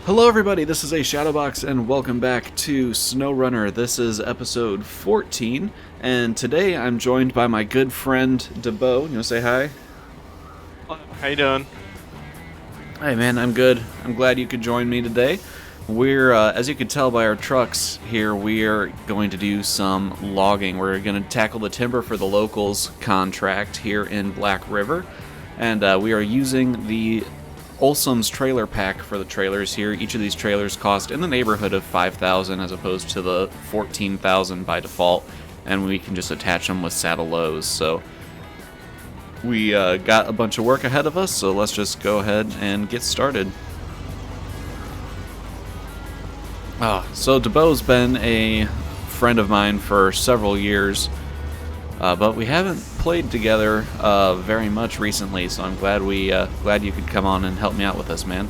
Hello everybody, this is a Shadowbox and welcome back to SnowRunner. This is episode 14 and today I'm joined by my good friend DeBo. You want to say hi? How you doing? Hey man, I'm good. I'm glad you could join me today. We're, as you can tell by our trucks here, we're going to do some logging. We're going to tackle the timber for the locals contract here in Black River. And we are using the Olsom's trailer pack for the trailers here. Each of these trailers cost in the neighborhood of $5,000 as opposed to the $14,000 by default, and we can just attach them with saddle lows. So we got a bunch of work ahead of us, so let's just go ahead and get started. So DeBo's been a friend of mine for several years, but we haven't played together very much recently, so I'm glad glad you could come on and help me out with this, man.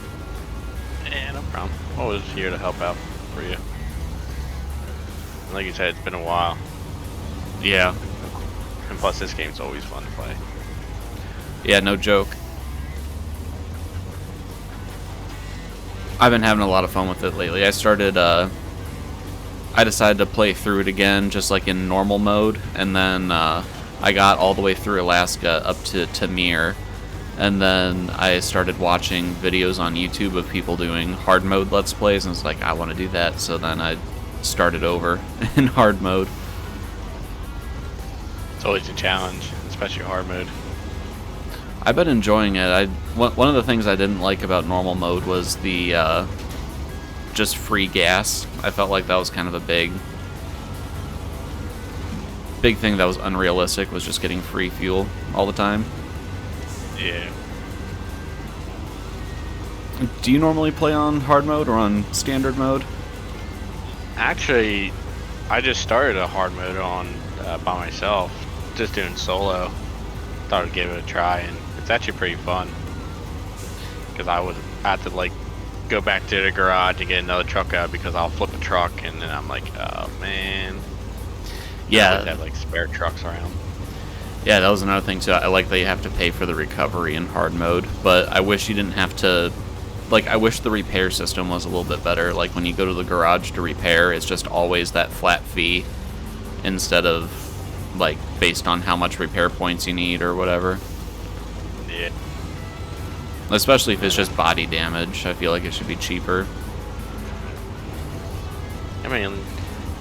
Yeah, no problem. Always here to help out for you. Like you said, it's been a while. Yeah. And plus, this game's always fun to play. Yeah, no joke. I've been having a lot of fun with it lately. I decided to play through it again, just like in normal mode, and then I got all the way through Alaska up to Tamir, and then I started watching videos on YouTube of people doing hard mode Let's Plays, and it's like, I want to do that, so then I started over in hard mode. It's always a challenge, especially hard mode. I've been enjoying it. One of the things I didn't like about normal mode was the just free gas. I felt like that was kind of a big thing that was unrealistic, was just getting free fuel all the time. Yeah. Do you normally play on hard mode or on standard mode? Actually, I just started a hard mode on by myself, just doing solo. Thought I'd give it a try, and it's actually pretty fun. Because I would have to like go back to the garage and get another truck out because I'll flip a truck, and then I'm like, oh man. Yeah. They have like spare trucks around. Yeah, that was another thing too. I like that you have to pay for the recovery in hard mode, but I wish you didn't have to. Like, I wish the repair system was a little bit better. Like, when you go to the garage to repair, it's just always that flat fee instead of, like, based on how much repair points you need or whatever. Yeah. Especially if it's just body damage. I feel like it should be cheaper. I mean,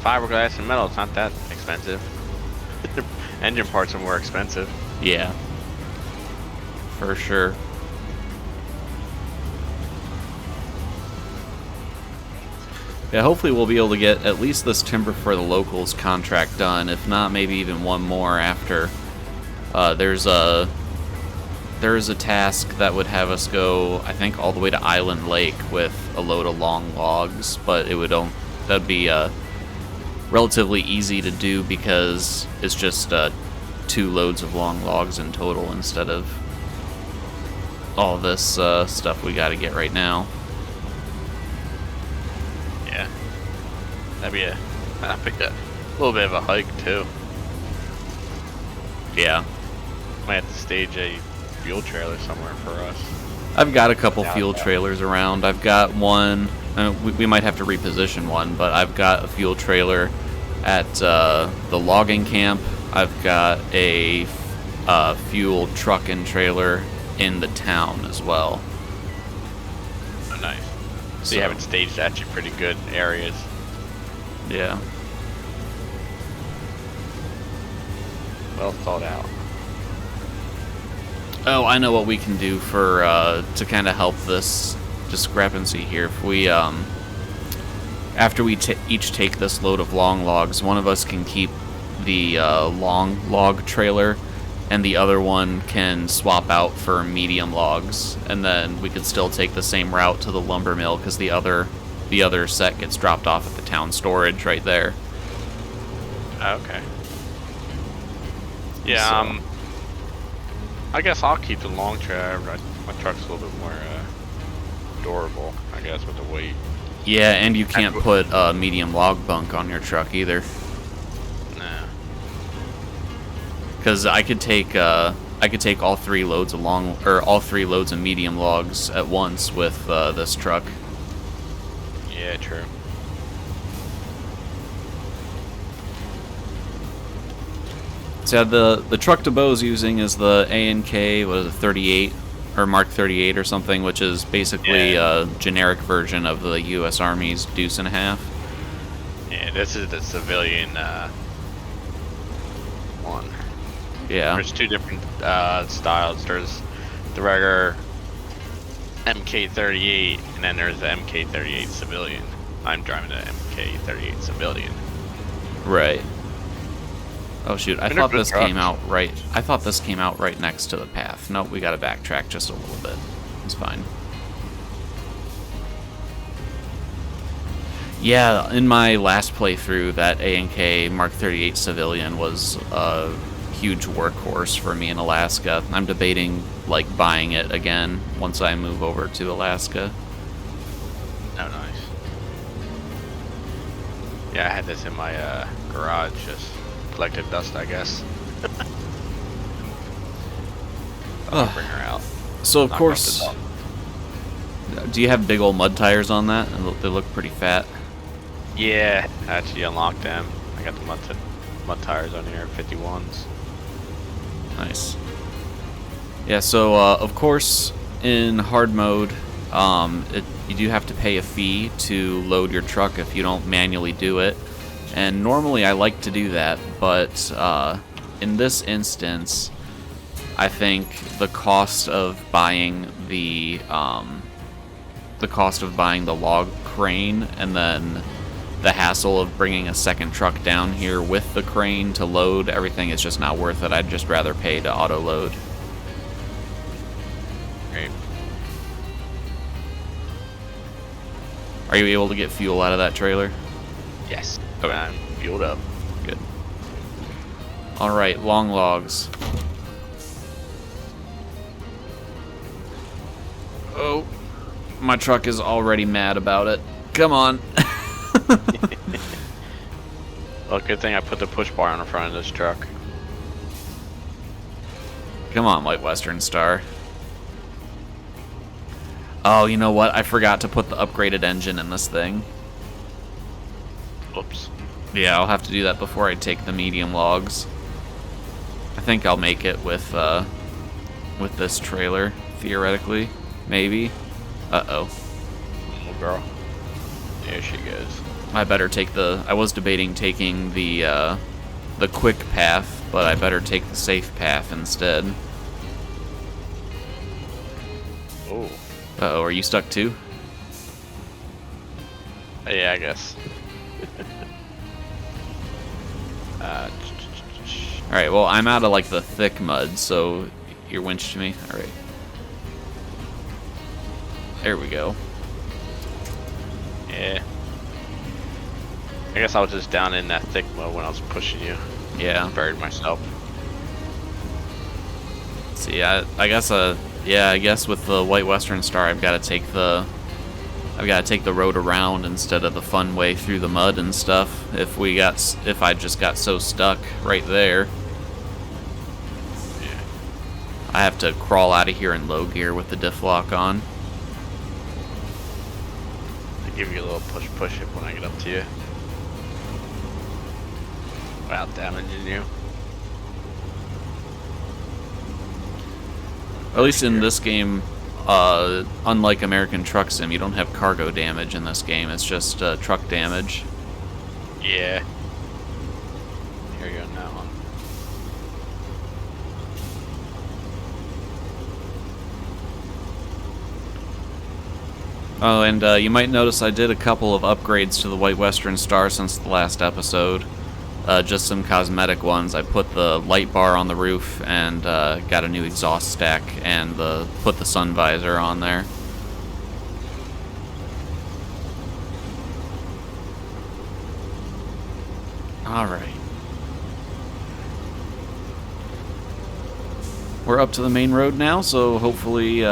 fiberglass and metal, it's not that expensive. Engine parts are more expensive. Yeah. For sure. Yeah, hopefully we'll be able to get at least this timber for the locals contract done. If not, maybe even one more after. There's a task that would have us go, I think, all the way to Island Lake with a load of long logs, but that'd be relatively easy to do because it's just 2 loads of long logs in total instead of all this stuff we got to get right now. Yeah, that'd be a little bit of a hike too. Yeah, Might have to stage a fuel trailer somewhere for us. I've got a couple fuel trailers around. I've got one. We might have to reposition one, but I've got a fuel trailer at the logging camp. I've got a fuel truck and trailer in the town as well. Oh, nice. So you haven't staged actually pretty good areas. Yeah. Well thought out. Oh, I know what we can do for to kind of help this discrepancy here. If we after we each take this load of long logs, one of us can keep the long log trailer, and the other one can swap out for medium logs, and then we could still take the same route to the lumber mill because the other set gets dropped off at the town storage right there. Okay. Yeah. So. I guess I'll keep the long trailer. My truck's a little bit more durable, I guess, with the weight. Yeah, and you can't put medium log bunk on your truck either. Nah. Because I could take all 3 loads of all 3 loads of medium logs at once with this truck. Yeah, true. So the truck DeBo's using is the A&K, what is it, 38 or Mark 38 or something, which is basically a generic version of the U.S. Army's Deuce and a Half. Yeah, this is the civilian one. Yeah. There's two different styles. There's the regular MK38, and then there's the MK38 civilian. I'm driving the MK38 civilian. Right. Oh shoot! I thought this came out right. I thought this came out right next to the path. Nope, we got to backtrack just a little bit. It's fine. Yeah, in my last playthrough, that A&K Mark 38 civilian was a huge workhorse for me in Alaska. I'm debating like buying it again once I move over to Alaska. Oh, nice. Yeah, I had this in my garage, just collected dust, I guess. I'll bring her out. So of course, do you have big old mud tires on that? They look pretty fat. Yeah, I actually unlocked them. I got the mud tires on here, 51s. Nice. Yeah, so of course in hard mode, you do have to pay a fee to load your truck if you don't manually do it. And normally I like to do that, but in this instance, I think the cost of buying the log crane and then the hassle of bringing a second truck down here with the crane to load everything is just not worth it. I'd just rather pay to auto load. Great. Are you able to get fuel out of that trailer? Yes. Okay. I'm fueled up. Good. Alright, long logs. Oh, my truck is already mad about it. Come on. Well, good thing I put the push bar on the front of this truck. Come on, White Western Star. Oh, you know what? I forgot to put the upgraded engine in this thing. Whoops. Yeah, I'll have to do that before I take the medium logs. I think I'll make it with this trailer, theoretically. Maybe. Uh-oh. Little girl. There she goes. I better take I was debating taking the quick path, but I better take the safe path instead. Oh. Uh-oh, are you stuck too? Yeah, I guess. Alright, well, I'm out of, like, the thick mud, so you're winched to me. Alright. There we go. Yeah. I guess I was just down in that thick mud when I was pushing you. Yeah. Buried myself. See, I guess, yeah, I guess with the White Western Star, I've got to take the road around instead of the fun way through the mud and stuff. If I just got so stuck right there. Yeah. I have to crawl out of here in low gear with the diff lock on. I give you a little push it when I get up to you. Without damaging you. At least in this game, unlike American Truck Sim, you don't have cargo damage in this game. It's just truck damage. Yeah. Here you go now. Oh, and you might notice I did a couple of upgrades to the White Western Star since the last episode. Just some cosmetic ones. I put the light bar on the roof and got a new exhaust stack and put the sun visor on there. Alright. We're up to the main road now, so hopefully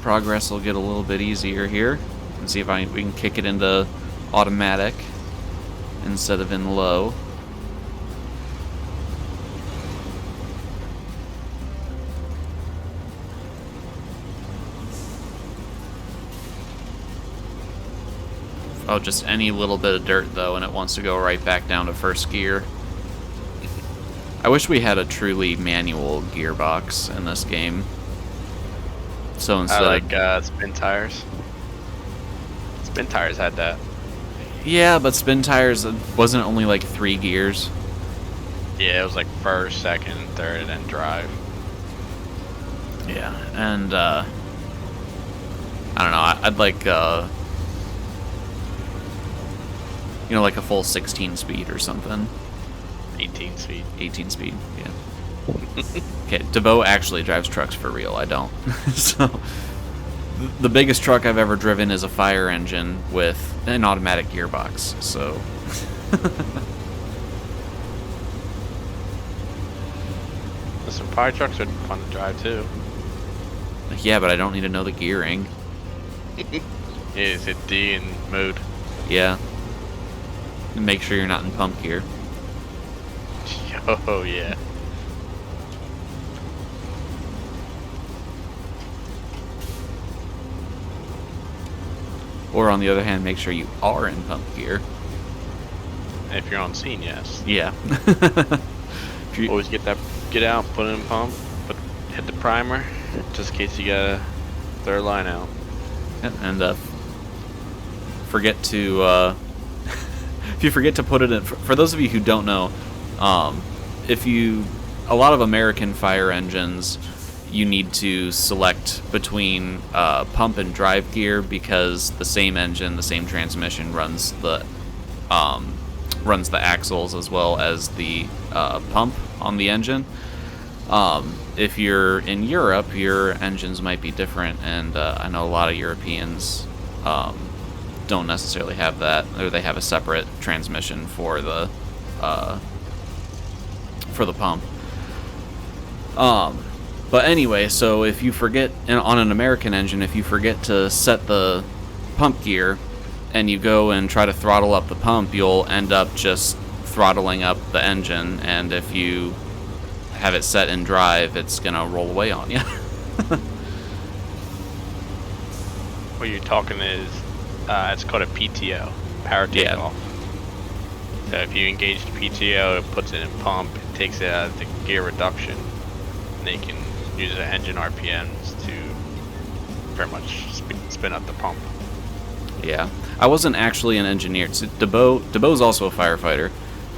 progress will get a little bit easier here. And see if we can kick it into automatic instead of in low. Oh, just any little bit of dirt, though, and it wants to go right back down to first gear. I wish we had a truly manual gearbox in this game. So instead like spin tires. Spin tires had that. Yeah, but spin tires wasn't only like 3 gears. Yeah, it was like first, second, third, and then drive. Yeah, and I don't know. I'd like like a full 16 speed or something. 18 speed. 18 speed. Yeah. Okay, DeVoe actually drives trucks for real. I don't. So the biggest truck I've ever driven is a fire engine with an automatic gearbox. So. Some fire trucks are fun to drive too. Yeah, but I don't need to know the gearing. Yeah, is it D in mode? Yeah. And make sure you're not in pump gear. Oh yeah. Or on the other hand, make sure you are in pump gear. If you're on scene, yes. Yeah. Always get out, put it in pump, hit the primer, just in case you got a third line out. And forget to if you forget to put it in. For those of you who don't know, a lot of American fire engines, you need to select between pump and drive gear because the same engine, the same transmission runs the axles as well as the pump on the engine. If you're in Europe, your engines might be different, and I know a lot of Europeans don't necessarily have that, or they have a separate transmission for the pump. But anyway, so if you forget on an American engine, if you forget to set the pump gear and you go and try to throttle up the pump, you'll end up just throttling up the engine, and if you have it set in drive, it's gonna roll away on you. What you're talking is, it's called a PTO, power takeoff. So if you engage the PTO, it puts it in pump, it takes it out of the gear reduction, and they can use the engine RPMs to pretty much spin up the pump. Yeah, I wasn't actually an engineer. So DeBo's also a firefighter,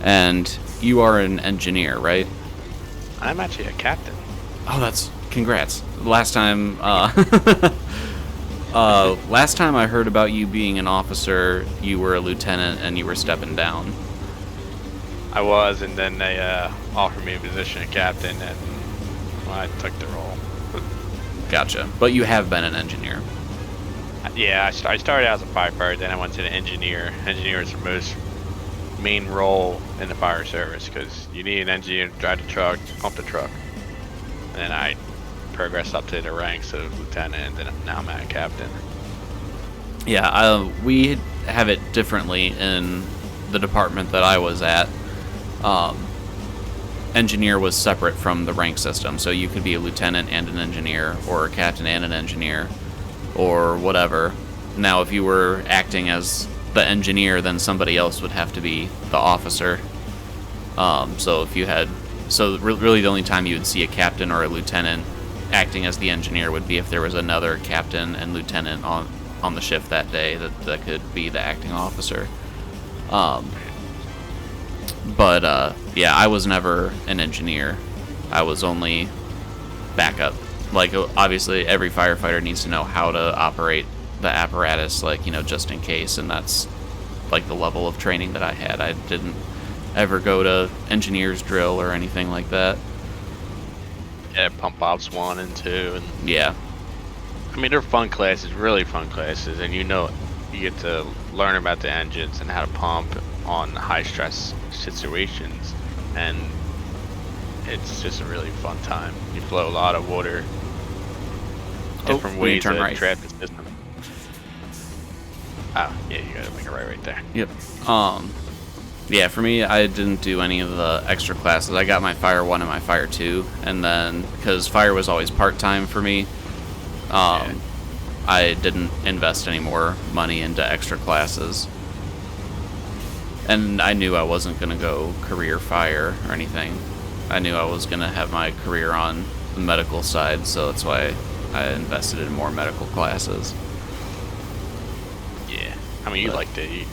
and you are an engineer, right? I'm actually a captain. Oh, that's congrats. Last time last time I heard about you being an officer, you were a lieutenant and you were stepping down. I was, and then they offered me a position of captain, and I took the role. Gotcha. But you have been an engineer. Yeah, I started out as a firefighter, then I went to the engineer. Engineer is the most main role in the fire service because you need an engineer to drive the truck, pump the truck. And then I progressed up to the ranks of lieutenant, and then now I'm a captain. Yeah, we have it differently in the department that I was at. Engineer was separate from the rank system, so you could be a lieutenant and an engineer, or a captain and an engineer, or whatever. Now, if you were acting as the engineer, then somebody else would have to be the officer. So really the only time you would see a captain or a lieutenant acting as the engineer would be if there was another captain and lieutenant on the shift that day that could be the acting officer. But yeah, I was never an engineer. I was only backup. Like, obviously, every firefighter needs to know how to operate the apparatus, like, just in case, and that's, like, the level of training that I had. I didn't ever go to engineer's drill or anything like that. Yeah, pump ops 1 and 2. And yeah. I mean, they're fun classes, really fun classes, and you get to learn about the engines and how to pump on high-stress situations, and it's just a really fun time. You flow a lot of water, different ways to trap the system. Oh, yeah, you gotta make it right there. Yep. Yeah, for me, I didn't do any of the extra classes. I got my Fire 1 and my Fire 2, and then, because Fire was always part-time for me, I didn't invest any more money into extra classes. And I knew I wasn't going to go career fire or anything. I knew I was going to have my career on the medical side, so that's why I invested in more medical classes. Yeah. I mean, you liked it.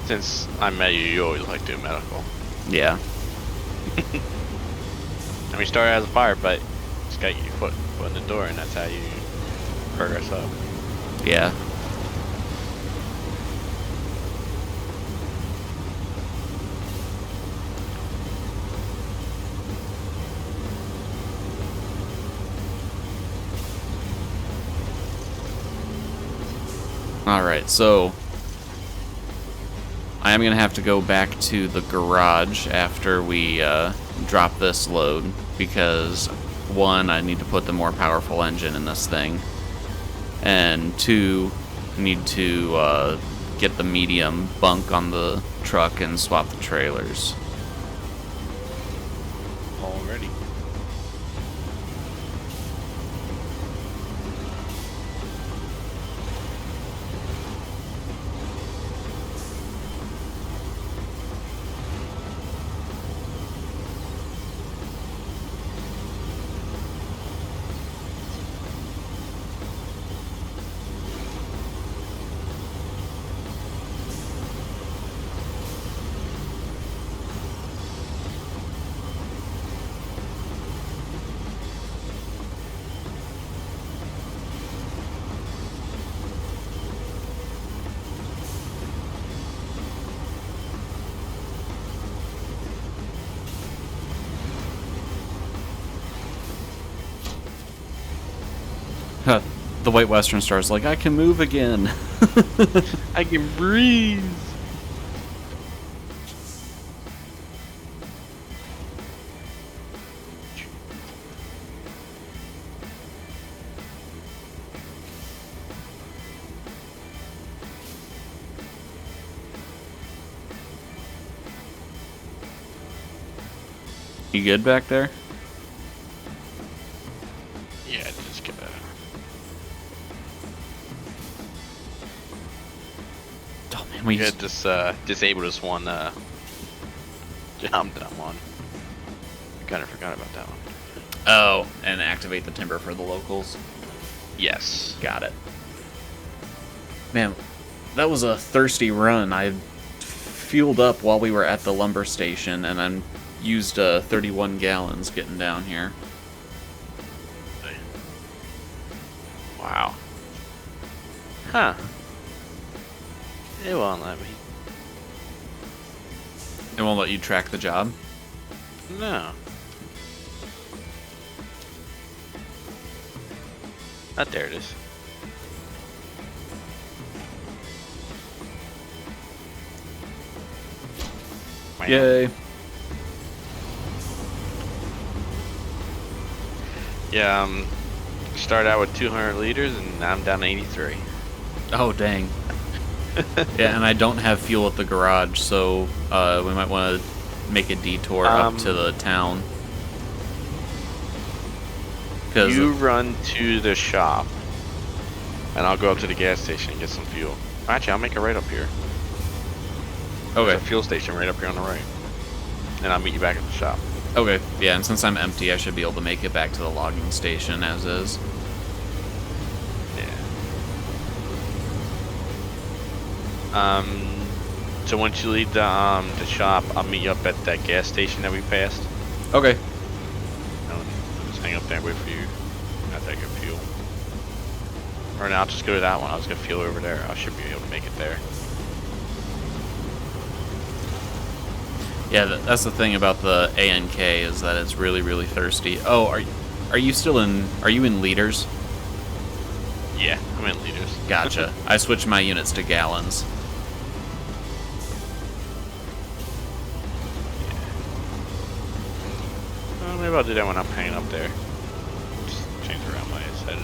Since I met you, you always liked doing medical. Yeah. I mean, you started as a fire, but just got your foot in the door, and that's how you progress up. Yeah. Alright, so I am going to have to go back to the garage after we drop this load, because one, I need to put the more powerful engine in this thing, and two, I need to get the medium bunk on the truck and swap the trailers. Already. The White Western Star's like, I can move again. I can breathe. You good back there? Yeah, just get better. Oh man, we You had this disable this one job that I'm on. I kind of forgot about that one. Oh, and activate the timber for the locals. Yes. Got it. Man, that was a thirsty run. I fueled up while we were at the lumber station, and I used 31 gallons getting down here. Wow. Huh. It won't let me. It won't let you track the job? No. Ah, there it is. Wow. Yay. Yeah, started out with 200 liters and now I'm down to 83. Oh, dang. Yeah, and I don't have fuel at the garage, so we might want to make a detour up to the town. You run to the shop, and I'll go up to the gas station and get some fuel. Actually, I'll make it right up here. Okay. There's a fuel station right up here on the right. And I'll meet you back at the shop. Okay, yeah, and since I'm empty, I should be able to make it back to the logging station as is. Yeah. So once you leave the shop, I'll meet you up at that gas station that we passed. Okay. I'll just hang up there and wait for you after I get fuel. Or now I'll just go to that one. I'll just get fuel over there. I should be able to make it there. Yeah, that's the thing about the ANK is that it's really, really thirsty. Oh, are you still in? Are you in liters? Yeah, I'm in liters. Gotcha. I switched my units to gallons. Well, maybe I'll do that when I'm hanging up there. Just change around my head.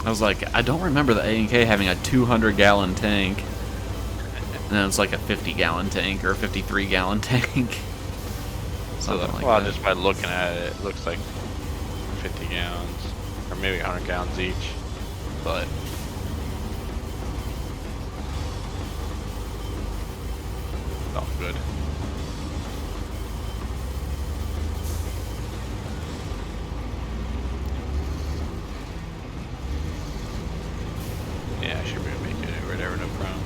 I was like, I don't remember the ANK having a 200-gallon tank. And then it's like a 50-gallon tank or a 53-gallon tank. Something like well, that. just by looking at it, it looks like 50 gallons. Or maybe 100 gallons each. But all good. Yeah, I should be able to make it over there, no problem.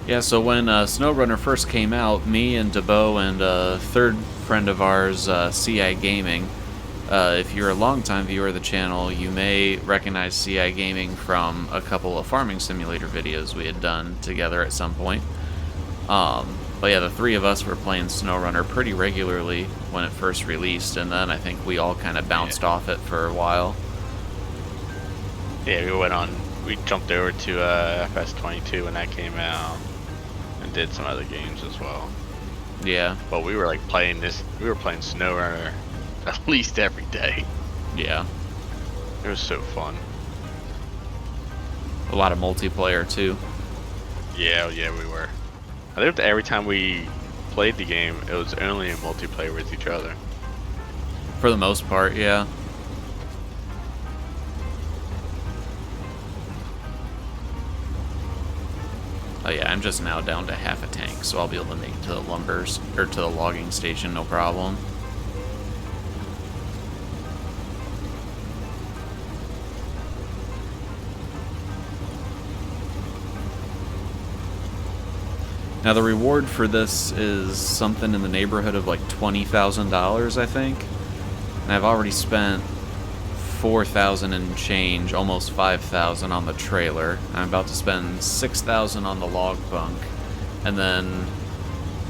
Yeah, so when SnowRunner first came out, me and DeBo and a third friend of ours, CI Gaming, if you're a longtime viewer of the channel, you may recognize CI Gaming from a couple of farming simulator videos we had done together at some point. But yeah, the three of us were playing SnowRunner pretty regularly when it first released, and then I think we all kind of bounced off it for a while. Yeah, we jumped over to FS22 when that came out, and did some other games as well. Yeah. But we were like playing SnowRunner at least every day. Yeah. It was so fun. A lot of multiplayer too. Yeah, we were. I think every time we played the game, it was only in multiplayer with each other. For the most part, yeah. Oh yeah, I'm just now down to half a tank, so I'll be able to make it to the to the logging station, no problem. Now the reward for this is something in the neighborhood of like $20,000, I think. And I've already spent $4,000 and change, almost $5,000 on the trailer. I'm about to spend $6,000 on the log bunk, and then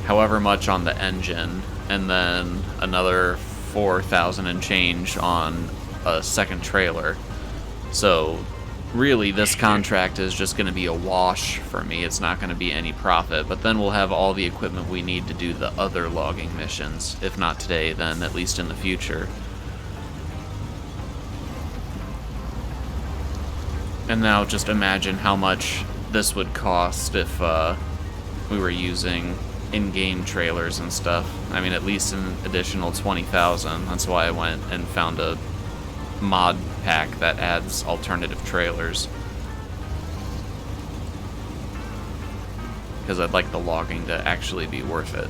however much on the engine, and then another $4,000 and change on a second trailer. So really, this contract is just going to be a wash for me. It's not going to be any profit, but then we'll have all the equipment we need to do the other logging missions. If not today, then at least in the future. And now just imagine how much this would cost if we were using in-game trailers and stuff. I mean, at least an additional $20,000. That's why I went and found a mod pack that adds alternative trailers, because I'd like the logging to actually be worth it.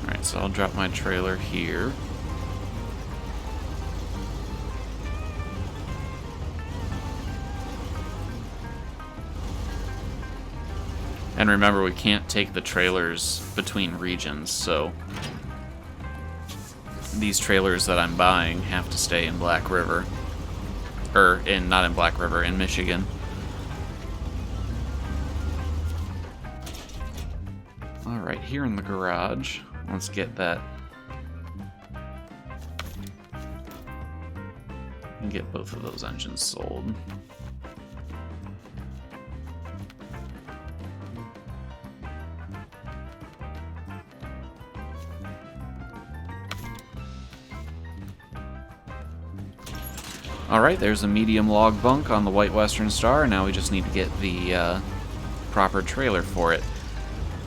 Alright, so I'll drop my trailer here. And remember, we can't take the trailers between regions, so these trailers that I'm buying have to stay in Black River. Not in Black River, in Michigan. Alright, here in the garage, let's get that. And get both of those engines sold. Alright, there's a medium log bunk on the White Western Star. Now we just need to get the proper trailer for it.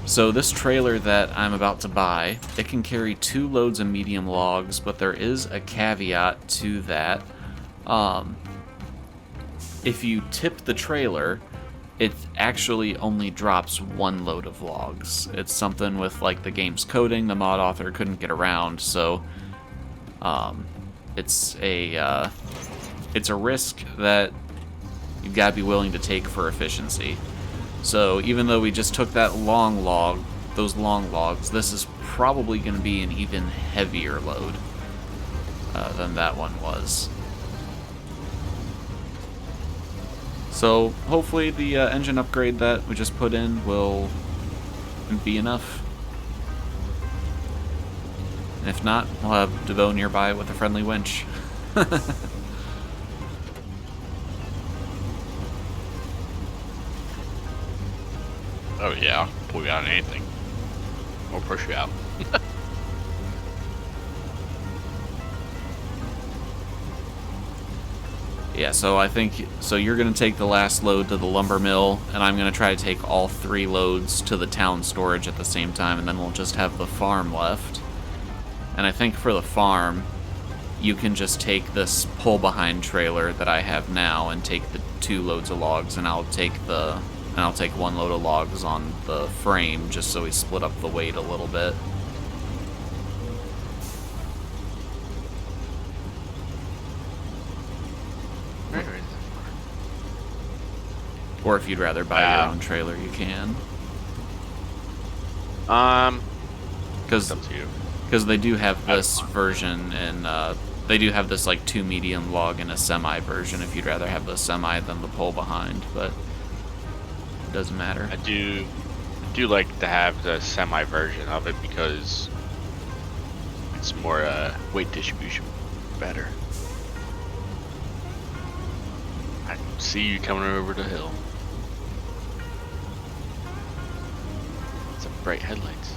So this trailer that I'm about to buy, it can carry 2 loads of medium logs, but there is a caveat to that. If you tip the trailer, it actually only drops 1 load of logs. It's something with like the game's coding the mod author couldn't get around, so it's a risk that you've got to be willing to take for efficiency. So even though we just took that long log, those long logs, this is probably going to be an even heavier load than that one was. So hopefully the engine upgrade that we just put in will be enough. And if not, we'll have DeVoe nearby with a friendly winch. Oh yeah, pull you out of anything. Or push you out. Yeah, so I think, so you're going to take the last load to the lumber mill, and I'm going to try to take all 3 loads to the town storage at the same time, and then we'll just have the farm left. And I think for the farm, you can just take this pull-behind trailer that I have now and take the 2 loads of logs, and I'll take 1 load of logs on the frame just so we split up the weight a little bit. Or if you'd rather buy your own trailer, you can. Because they do have this version, and they do have this like 2 medium log and a semi version. If you'd rather have the semi than the pull behind, but it doesn't matter. I do like to have the semi version of it because it's more weight distribution better. I can see you coming over the hill. Some bright headlights.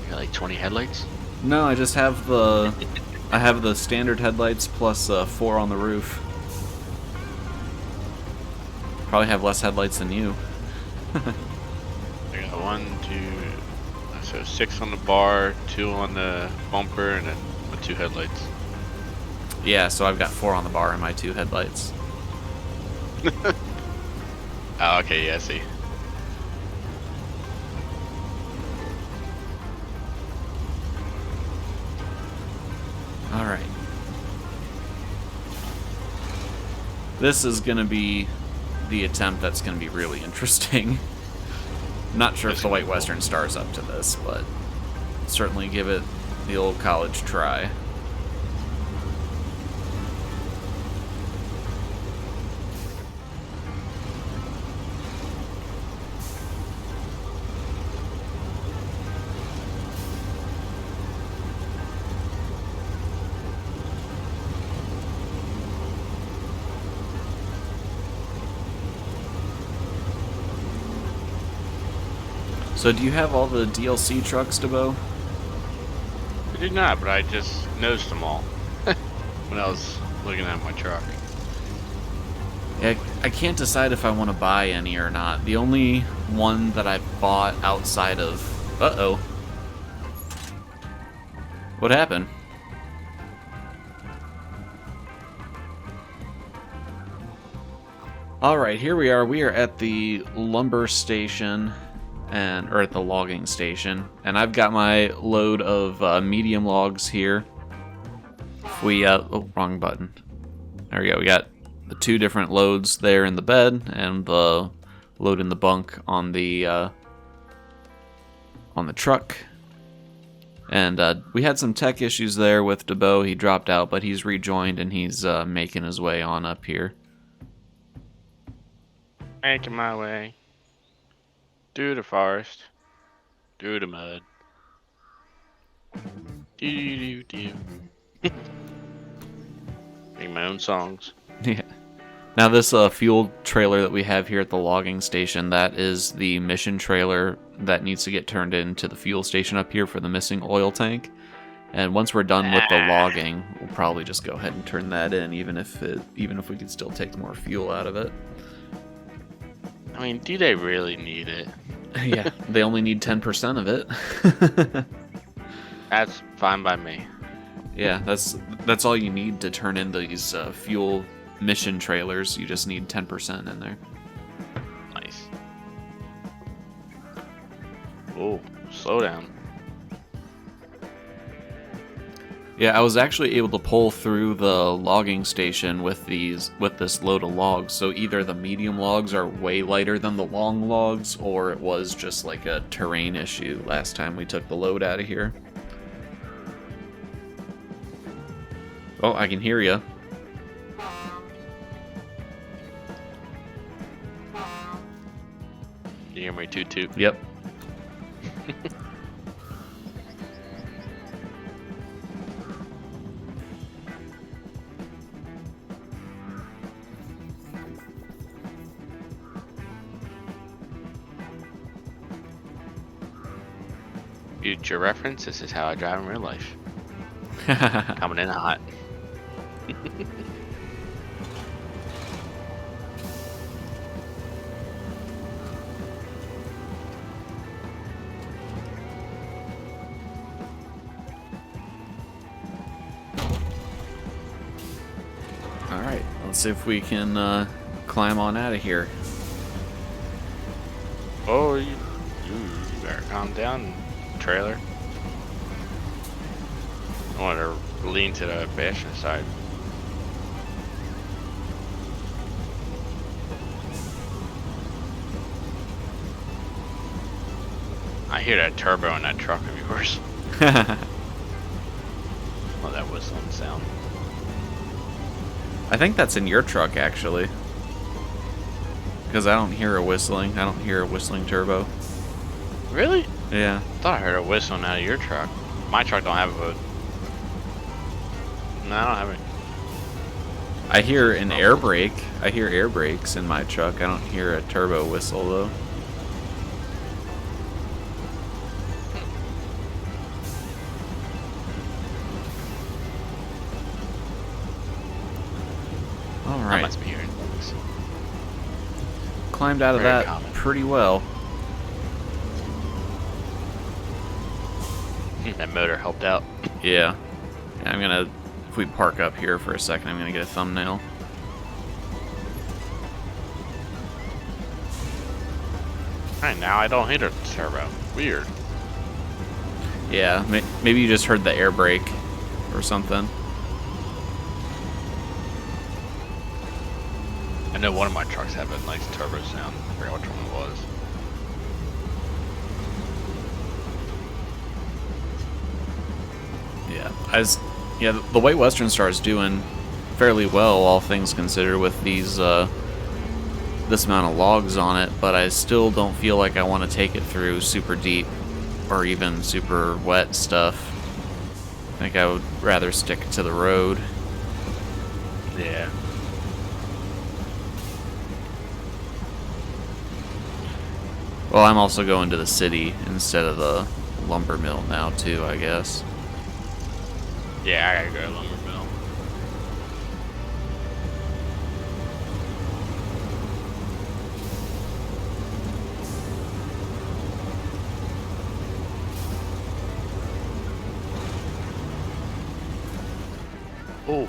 You got like 20 headlights? No, I just have I have the standard headlights plus 4 on the roof. Probably have less headlights than you. I got 1, 2, so 6 on the bar, 2 on the bumper, and then my 2 headlights. Yeah, so I've got 4 on the bar and my 2 headlights. Oh, okay, yeah, I see. Alright. This is going to be the attempt that's going to be really interesting. I'm not sure if the White Western Star's up to this, but certainly give it the old college try. So do you have all the DLC trucks, DeBo? I did not, but I just noticed them all when I was looking at my truck. Yeah, I can't decide if I want to buy any or not. The only one that I bought outside of... Uh-oh. What happened? Alright, here we are. We are at the lumber station, or at the logging station. And I've got my load of medium logs here. Oh, wrong button. There we go. We got the 2 different loads there in the bed, and the load in the bunk on the truck. And we had some tech issues there with DeBo. He dropped out, but he's rejoined, and he's making his way on up here. Making my way through the forest, through the mud. Do. Make my own songs. Yeah. Now this fuel trailer that we have here at the logging station, that is the mission trailer that needs to get turned into the fuel station up here for the missing oil tank. And once we're done with the logging, we'll probably just go ahead and turn that in, even if we could still take more fuel out of it. I mean, do they really need it? Yeah, they only need 10% of it. That's fine by me. Yeah, that's all you need to turn in these fuel mission trailers. You just need 10% in there. Nice. Oh, slow down. Yeah, I was actually able to pull through the logging station with this load of logs. So either the medium logs are way lighter than the long logs, or it was just like a terrain issue last time we took the load out of here. Oh, I can hear you. You hear me toot toot? Yep. Future reference, this is how I drive in real life. Coming in hot. see if we can climb on out of here. Oh, you better calm down, trailer. I want to lean to the passenger side. I hear that turbo in that truck of yours. Oh, that whistling sound. I think that's in your truck, actually. Because I don't hear a whistling. I don't hear a whistling turbo. Really? Yeah. I thought I heard a whistling out of your truck. My truck don't have a... No, I don't have it. I hear an air brake. I hear air brakes in my truck. I don't hear a turbo whistle, though. All I right. must be hearing things. Climbed out of Very that common. pretty well. That motor helped out. Yeah. I'm gonna... If we park up here for a second, I'm gonna get a thumbnail. Alright, now I don't hear a turbo. Weird. Yeah, maybe you just heard the air brake or something. I know one of my trucks have a nice turbo sound. I forgot which one it was. Yeah, the White Western Star is doing fairly well, all things considered, with these this amount of logs on it. But I still don't feel like I want to take it through super deep or even super wet stuff. I think I would rather stick to the road. Yeah. Well, I'm also going to the city instead of the lumber mill now too, I guess. Yeah, I gotta go to lumber mill.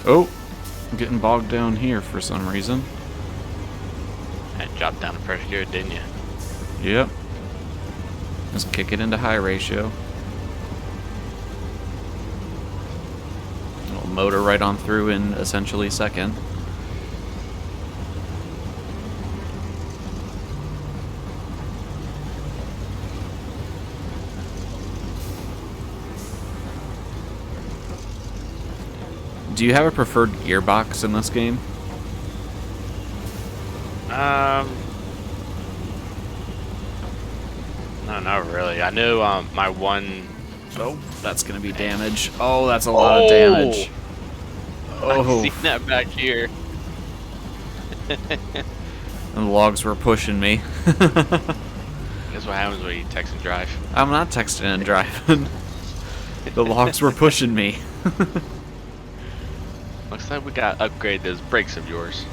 Oh, I'm getting bogged down here for some reason. I dropped down the first gear, didn't you? Yep. Just kick it into high ratio. Little motor right on through in essentially second. Do you have a preferred gearbox in this game? No, not really. I know my one... Oh, that's gonna be damage. Oh, that's a lot of damage. I've Oh, seen that back here. and the logs were pushing me. Guess what happens when you text and drive? I'm not texting and driving. The logs were pushing me. Looks like we gotta upgrade those brakes of yours.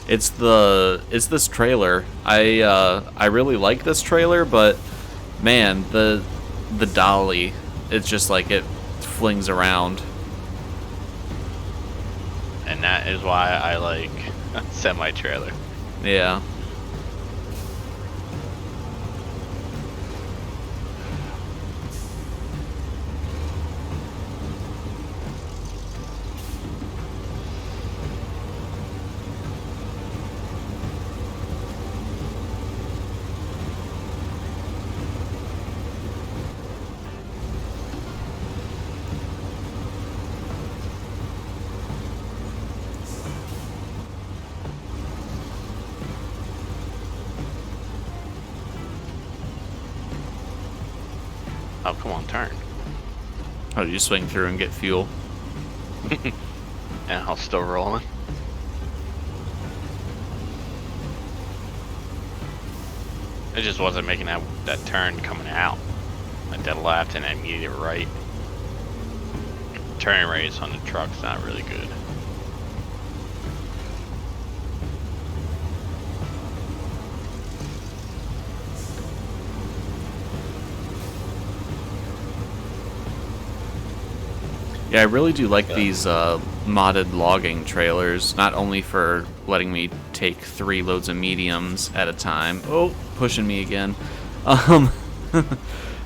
It's this trailer. I really like this trailer, but man, the dolly, it's just like it flings around. And that is why I like semi-trailer. Yeah. Oh, come on, turn. How do you swing through and get fuel? And I'll still rolling. It just wasn't making that turn coming out. I did left and immediate right. Turning radius on the truck's not really good. Yeah, I really do like these modded logging trailers, not only for letting me take 3 loads of mediums at a time. Oh, pushing me again. Um,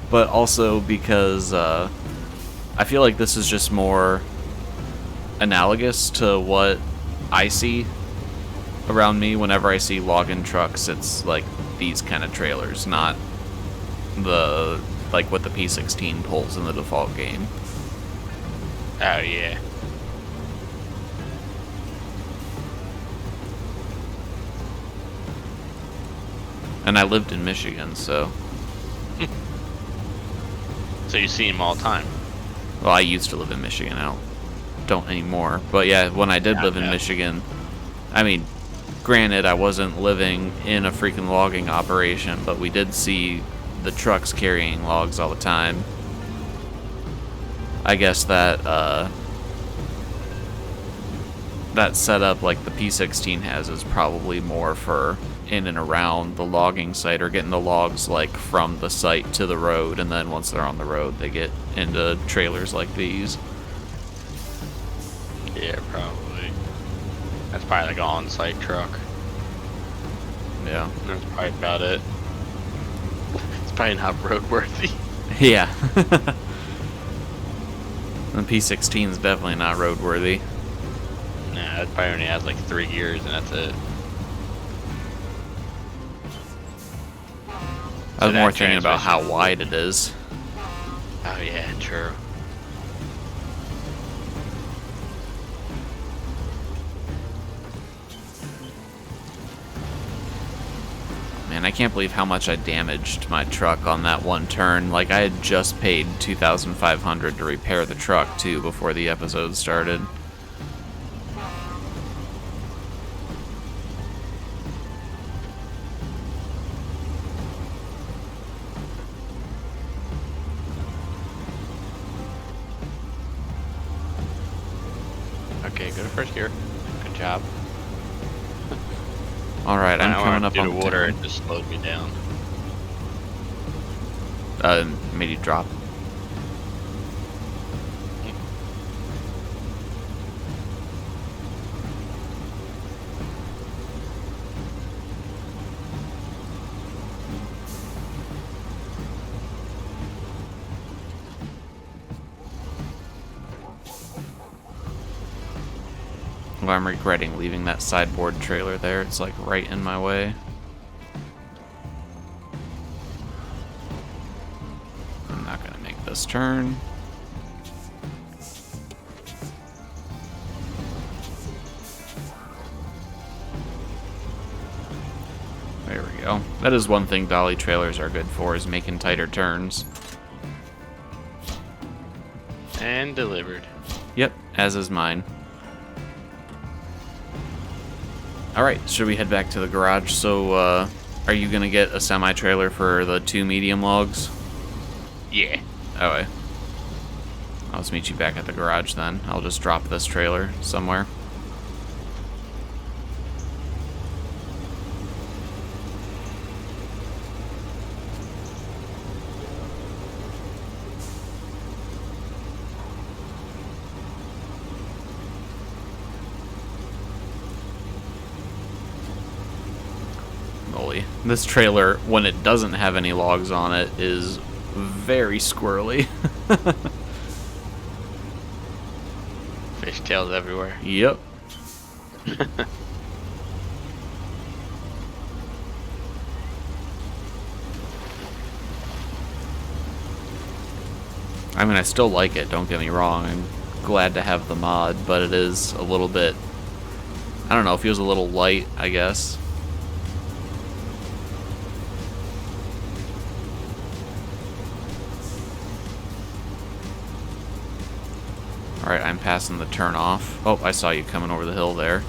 but also because I feel like this is just more analogous to what I see around me whenever I see logging trucks. It's like these kind of trailers, not the like what the P16 pulls in the default game. Oh yeah. And I lived in Michigan, so So you see them all the time. well, I used to live in Michigan. I don't anymore. But yeah, when I did Yeah, live in yeah. Michigan, I mean, granted, I wasn't living in a freaking logging operation, but we did see the trucks carrying logs all the time. I guess that that setup like the P16 has is probably more for in and around the logging site, or getting the logs like from the site to the road, and then once they're on the road they get into trailers like these. Yeah, probably. That's probably like an on-site truck. Yeah. That's probably about it. It's probably not roadworthy. Yeah. The P16 is definitely not roadworthy. Nah, it probably only has like 3 gears and that's it. I was So more that thinking about how transmission- wide it is. Oh yeah, true. Man, I can't believe how much I damaged my truck on that one turn. Like, I had just paid $2,500 to repair the truck, too, before the episode started. Okay, go to first gear. Good job. Alright, I'm I coming went up through on the the water. town. It just slowed me down. Made you drop. Well, I'm regretting leaving that sideboard trailer there. It's like right in my way. I'm not gonna make this turn. There we go. That is one thing dolly trailers are good for, is making tighter turns. And delivered. Yep, as is mine. Alright, should we head back to the garage? So, are you gonna get a semi-trailer for the 2 medium logs? Yeah. Okay. I'll just meet you back at the garage then. I'll just drop this trailer somewhere. Moly. This trailer, when it doesn't have any logs on it, is very squirrely. Fish tails everywhere. Yep. I mean, I still like it, don't get me wrong. I'm glad to have the mod, but it is a little bit, I don't know, it feels a little light, I guess. Alright, I'm passing the turn off. Oh, I saw you coming over the hill there.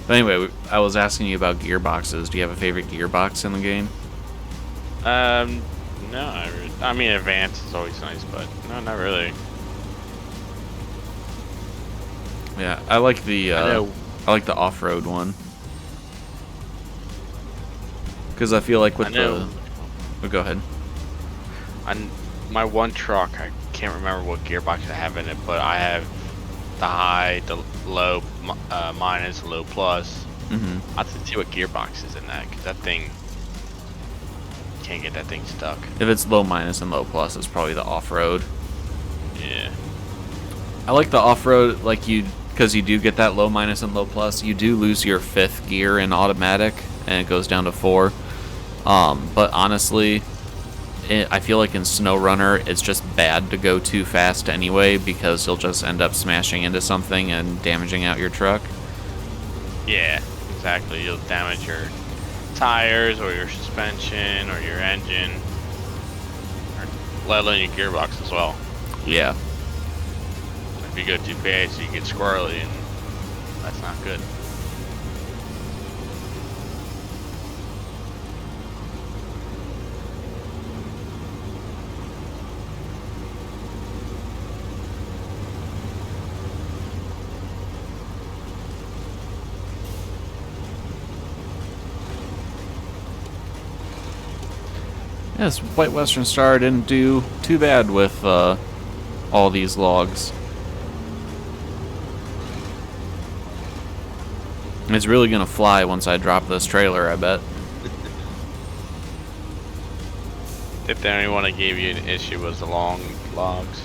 But anyway, I was asking you about gearboxes. Do you have a favorite gearbox in the game? No, I mean, advance is always nice, but no, not really. Yeah, I like the I know. I like the off-road one. Because I feel like I with know. the... Oh, go ahead. My one truck, I can't remember what gearbox I have in it, but I have the high, the low, minus, low plus. Hmm. I have to see what gearbox is in that, because that thing, can't get that thing stuck. If it's low minus and low plus, it's probably the off-road. Yeah. I like the off-road, like because you do get that low minus and low plus. You do lose your fifth gear in automatic, and it goes down to 4. But honestly, I feel like in SnowRunner, it's just bad to go too fast anyway, because you'll just end up smashing into something and damaging out your truck. Yeah, exactly. You'll damage your tires, or your suspension, or your engine, or let alone your gearbox as well. Yeah. If you go too fast, you get squirrely, and that's not good. Yes, White Western Star didn't do too bad with all these logs. It's really gonna fly once I drop this trailer, I bet. If the only one that gave you an issue was the long logs.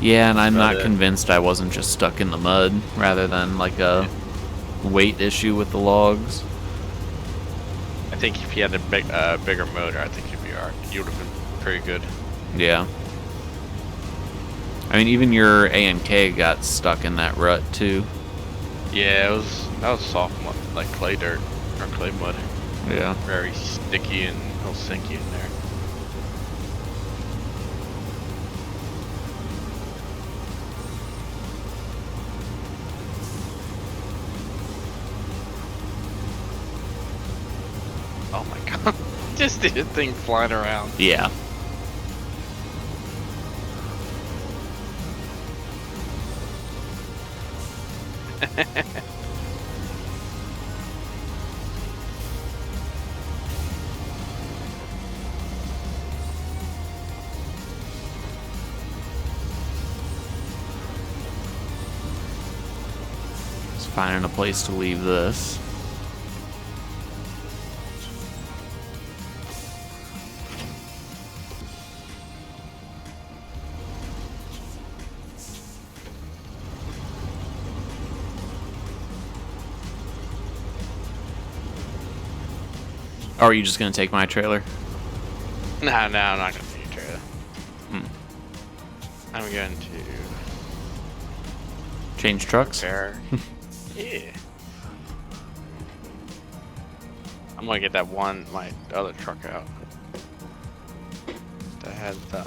Yeah, and I'm not it. convinced I wasn't just stuck in the mud rather than like a weight issue with the logs. I think if you had a bigger motor, I think you'd be alright. You would have been pretty good. Yeah. I mean, even your A&K got stuck in that rut too. Yeah, that was soft mud, like clay dirt or clay mud. Yeah. Very sticky, and it'll sink you in there. Oh my god! Just the thing flying around. Yeah. Just finding a place to leave this. Or are you just gonna take my trailer? No, I'm not gonna take your trailer. Hmm. I'm going to Change trucks? repair. Yeah. I'm gonna get that my other truck out. That has the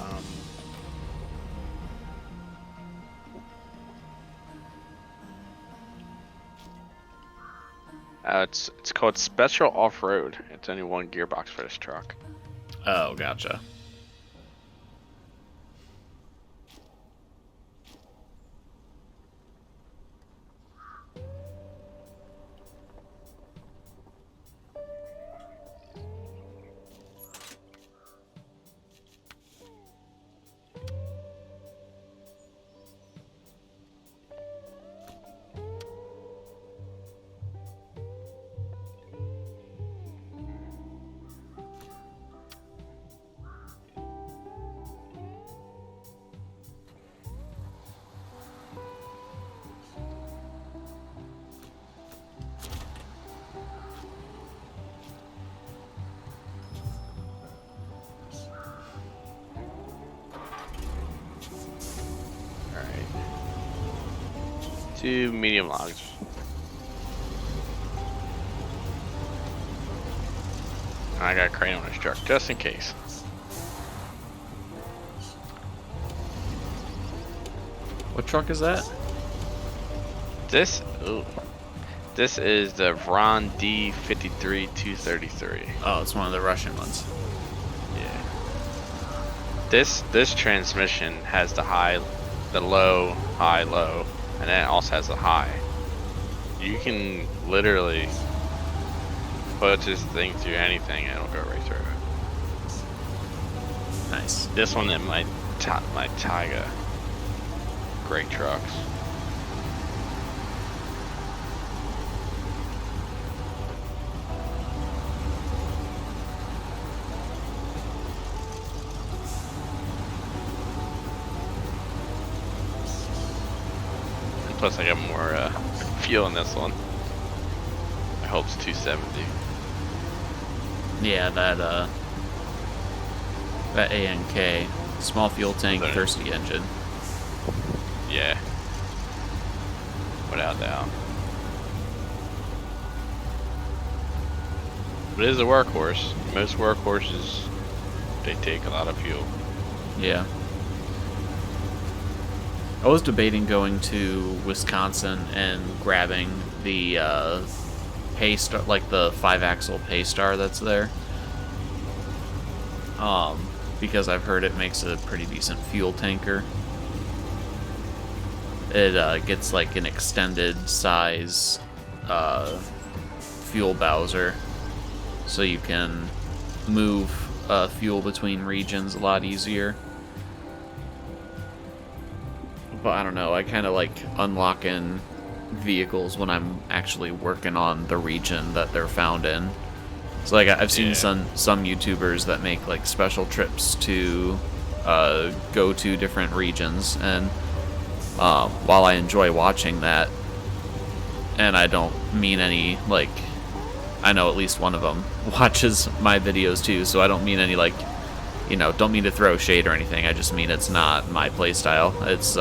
it's called Special Off-Road. It's only one gearbox for this truck. Oh, gotcha. Alright. 2 medium logs. I got a crane on this truck, just in case. What truck is that? This is the Vron D53 233. Oh, it's one of the Russian ones. Yeah. This transmission has the low, high, low, and then it also has the high. You can literally puts this thing through anything, it'll go right through it. Nice. This one and my Taiga. Great trucks. And plus I got more fuel in this one. I hope it's 270. Yeah, that ANK, small fuel tank, thirsty engine. Yeah. Without doubt. But it is a workhorse. Most workhorses, they take a lot of fuel. Yeah. I was debating going to Wisconsin and grabbing the Paystar, like the 5-axle Paystar that's there. Because I've heard it makes a pretty decent fuel tanker. It gets like an extended size fuel bowser, so you can move fuel between regions a lot easier. But I don't know, I kind of like unlocking vehicles when I'm actually working on the region that they're found in. So like I've seen some YouTubers that make like special trips to go to different regions, and while I enjoy watching that, and I don't mean any, like, I know at least one of them watches my videos too, so I don't mean any, like, you know, don't mean to throw shade or anything, I just mean it's not my playstyle. It's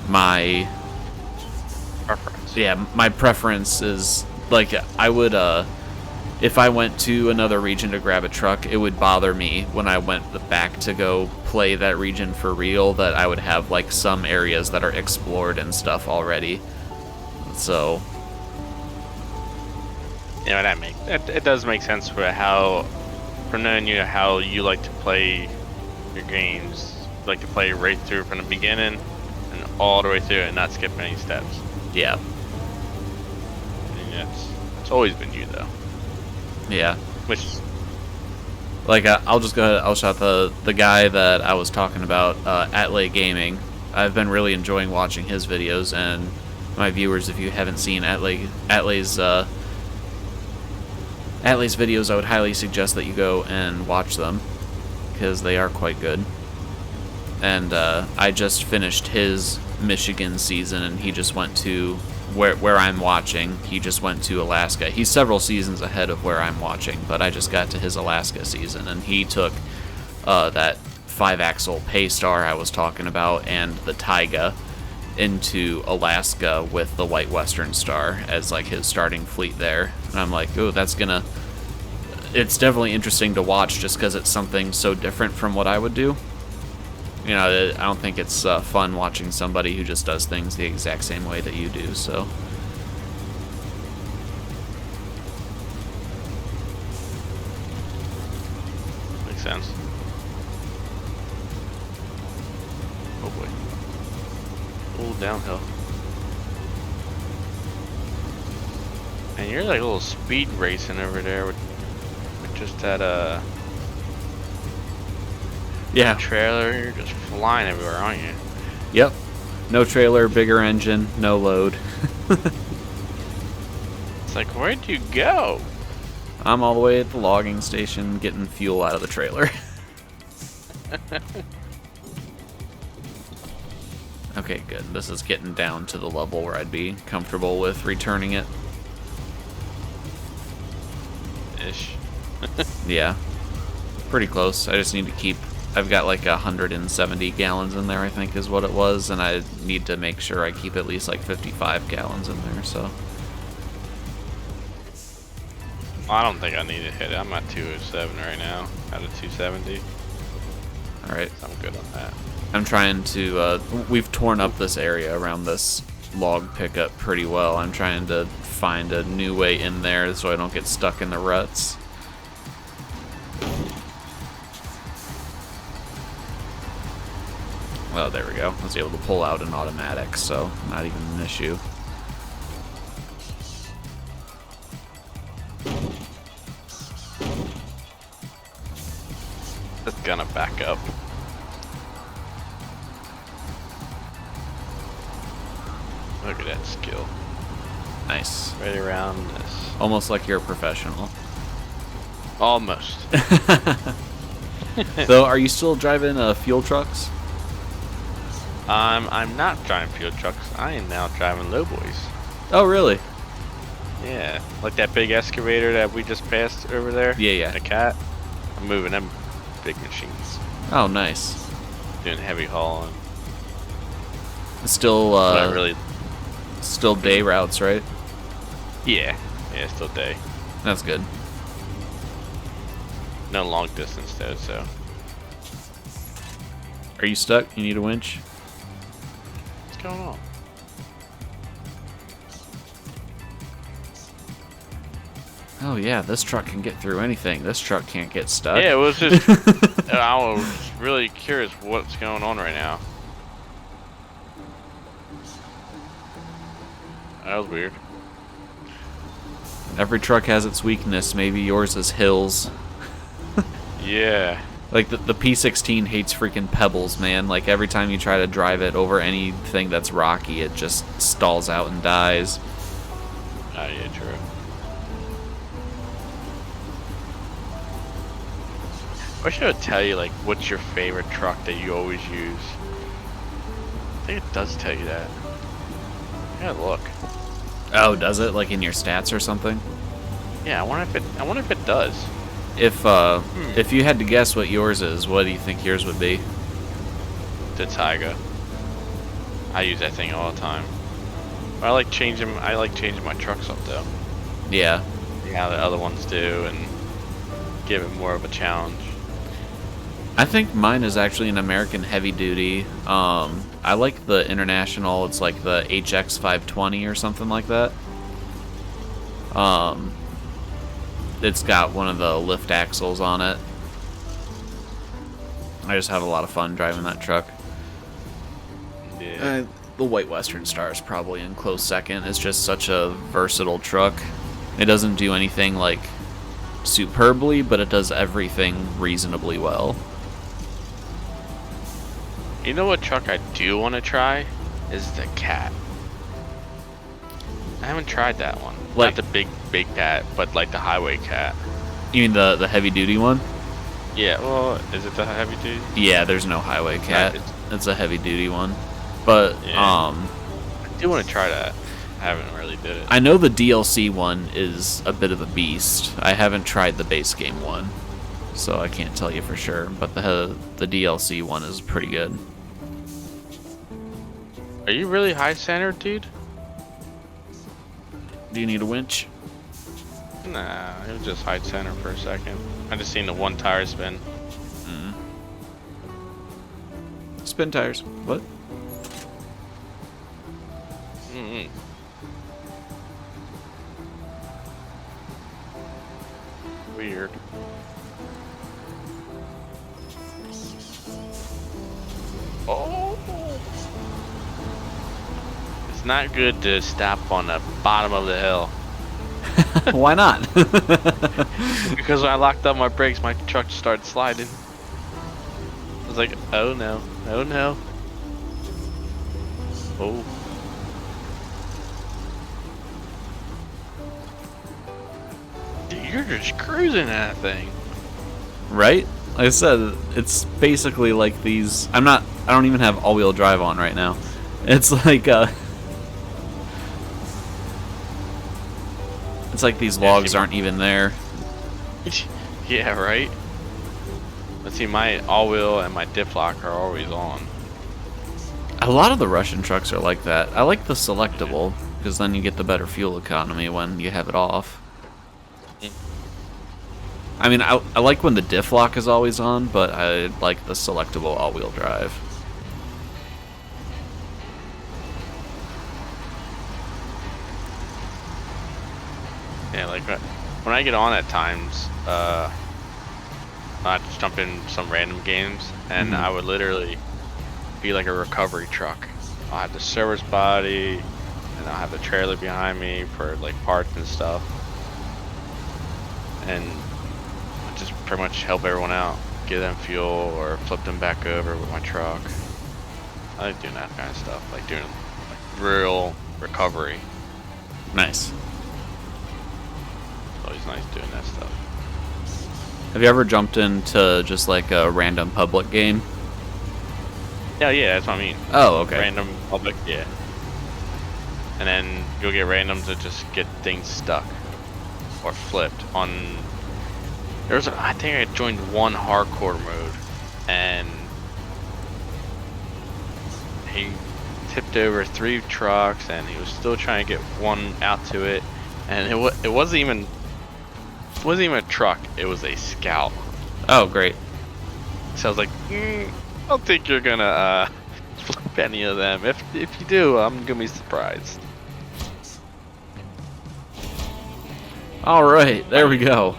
my Preference. Yeah, my preference is, like, I would, if I went to another region to grab a truck, it would bother me when I went back to go play that region for real that I would have, like, some areas that are explored and stuff already. So... You know, it does make sense for knowing you how you like to play your games. You like to play right through from the beginning and all the way through and not skip any steps. Yeah. And it's always been you, though. Yeah. Which, like, I'll just go ahead, I'll shout the guy that I was talking about, Atlay Gaming. I've been really enjoying watching his videos, and my viewers, if you haven't seen Atlay's videos, I would highly suggest that you go and watch them, because they are quite good. And I just finished his Michigan season, and he just went to where I'm watching. He just went to Alaska. He's several seasons ahead of where I'm watching, but I just got to his Alaska season, and he took that 5-axle Paystar I was talking about and the Taiga into Alaska with the White Western Star as like his starting fleet there. And I'm like, oh, it's definitely interesting to watch just because it's something so different from what I would do. You know, I don't think it's fun watching somebody who just does things the exact same way that you do, so. makes sense. Oh boy. Oh, downhill. And you're like a little speed racing over there with just that Yeah. trailer. You're just flying everywhere, aren't you? Yep. No trailer, bigger engine, no load. It's like, where'd you go? I'm all the way at the logging station getting fuel out of the trailer. Okay, good. This is getting down to the level where I'd be comfortable with returning it. Ish. Yeah. Pretty close. I just need to keep... I've got like 170 gallons in there, I think is what it was, and I need to make sure I keep at least like 55 gallons in there, so... I don't think I need to hit it. I'm at 207 right now, out of 270. Alright. So I'm good on that. I'm trying to, we've torn up this area around this log pickup pretty well. I'm trying to find a new way in there so I don't get stuck in the ruts. Oh, there we go. I was able to pull out an automatic, so not even an issue. gonna back up. Look at that skill. Nice. Right around this. Almost like you're a professional. Almost. So, are you still driving fuel trucks? I'm not driving fuel trucks. I am now driving lowboys. Oh, really? Yeah, like that big excavator that we just passed over there. Yeah, yeah. The cat. I'm moving them big machines. Oh, nice. Doing heavy hauling. Still, Not really. still day routes, right? Yeah, still day. That's good. No long distance though, so. Are you stuck? You need a winch? What's going on? Oh yeah, this truck can get through anything. This truck can't get stuck. Yeah, it was just. I was really curious what's going on right now. That was weird. Every truck has its weakness. Maybe yours is hills. Yeah. Like the P16 hates freaking pebbles, man. Like every time you try to drive it over anything that's rocky, it just stalls out and dies. Oh yeah, true. I wish I would tell you like what's your favorite truck that you always use. I think it does tell you that. Yeah, look. Oh, does it? Like in your stats or something? Yeah, I wonder if it does. If you had to guess what yours is, what do you think yours would be? The Tyga. I use that thing all the time. I like changing my trucks up though. Yeah. Yeah, the other ones do, and give it more of a challenge. I think mine is actually an American heavy duty. I like the International. It's like the HX 520 or something like that. It's got one of the lift axles on it. I just have a lot of fun driving that truck. Yeah. The White Western Star is probably in close second. It's just such a versatile truck. It doesn't do anything like superbly, but it does everything reasonably well. You know what truck I do want to try? Is the Cat. I haven't tried that one. Like- Not the big Cat, but like the highway Cat. You mean the heavy duty one? Yeah, well, is it the heavy duty? Yeah, there's no highway cat. it's- It's a heavy duty one. But Yeah. I do want to try that. I haven't really did it. I know the DLC one is a bit of a beast. I haven't tried the base game one, so I can't tell you for sure. But the DLC one is pretty good. Are you really high centered, dude? Do you need a winch? Nah, it was just high center for a second. I just seen the one tire spin. Spin tires. What? Mm-hmm. Weird. Oh. It's not good to stop on the bottom of the hill. Why not? Because when I locked up my brakes, my truck started sliding. I was like, oh no, oh no. Oh. Dude, you're just cruising that thing. Right? Like I said, it's basically like these. I don't even have all-wheel drive on right now. It's like it's like these logs aren't even there. Yeah, right? But see, my all-wheel and my diff lock are always on. A lot of the Russian trucks are like that. I like the selectable because then you get the better fuel economy when you have it off. I mean, I like when the diff lock is always on, but I like the selectable all-wheel drive. Yeah, like when I get on at times, I just jump in some random games, and I would literally be like a recovery truck. I'll have the service body, and I'll have the trailer behind me for like parts and stuff, and I just pretty much help everyone out, give them fuel or flip them back over with my truck. I like doing that kind of stuff, like doing like real recovery. Nice. It's always nice doing that stuff. Have you ever jumped into just like a random public game? Yeah, that's what I mean. Oh, okay. Random public, yeah. And then you'll get random to just get things stuck or flipped on. I think I joined one hardcore mode, and he tipped over 3 trucks, and he was still trying to get one out to it, and it wasn't even a truck. It was a Scout. Oh, great. So I was like, I don't think you're gonna flip any of them. If you do, I'm gonna be surprised. All right, there we go.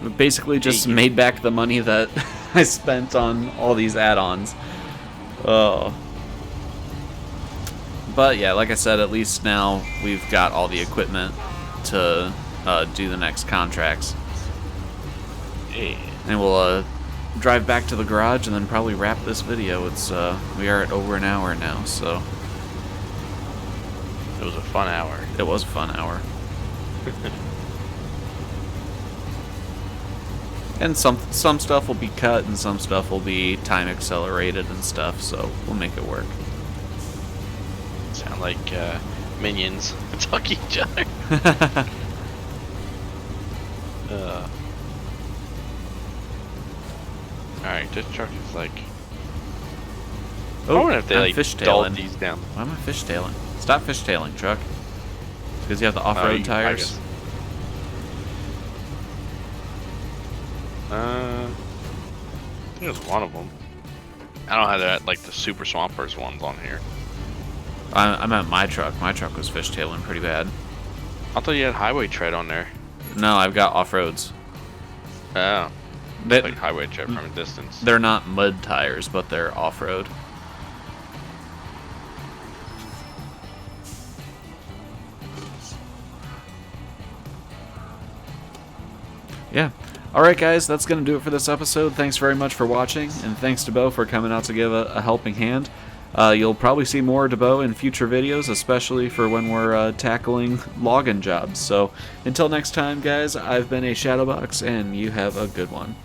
We basically just made back the money that I spent on all these add-ons. Oh. But yeah, like I said, at least now we've got all the equipment to do the next contracts. Yeah. And we'll drive back to the garage and then probably wrap this video. It's we are at over an hour now, so It was a fun hour. it was a fun hour. And some stuff will be cut and some stuff will be time accelerated and stuff, so we'll make it work. Sound like minions talk each other. Alright, this truck is like. I wonder if they I'm like dulled fishtailing. these down. Why am I fishtailing? Stop fishtailing, truck. Because you have the off-road tires. I think it was one of them. I don't have that like the Super Swampers ones on here. I'm at my truck. My truck was fishtailing pretty bad. I thought you had highway tread on there. No, I've got off-roads. Oh, They, like highway tread from a distance. they're not mud tires, but they're off-road. Yeah. Alright guys, that's going to do it for this episode. Thanks very much for watching, and thanks to Bo for coming out to give a helping hand. You'll probably see more to Bo in future videos, especially for when we're tackling login jobs. So until next time guys, I've been a Shadowbox, and you have a good one.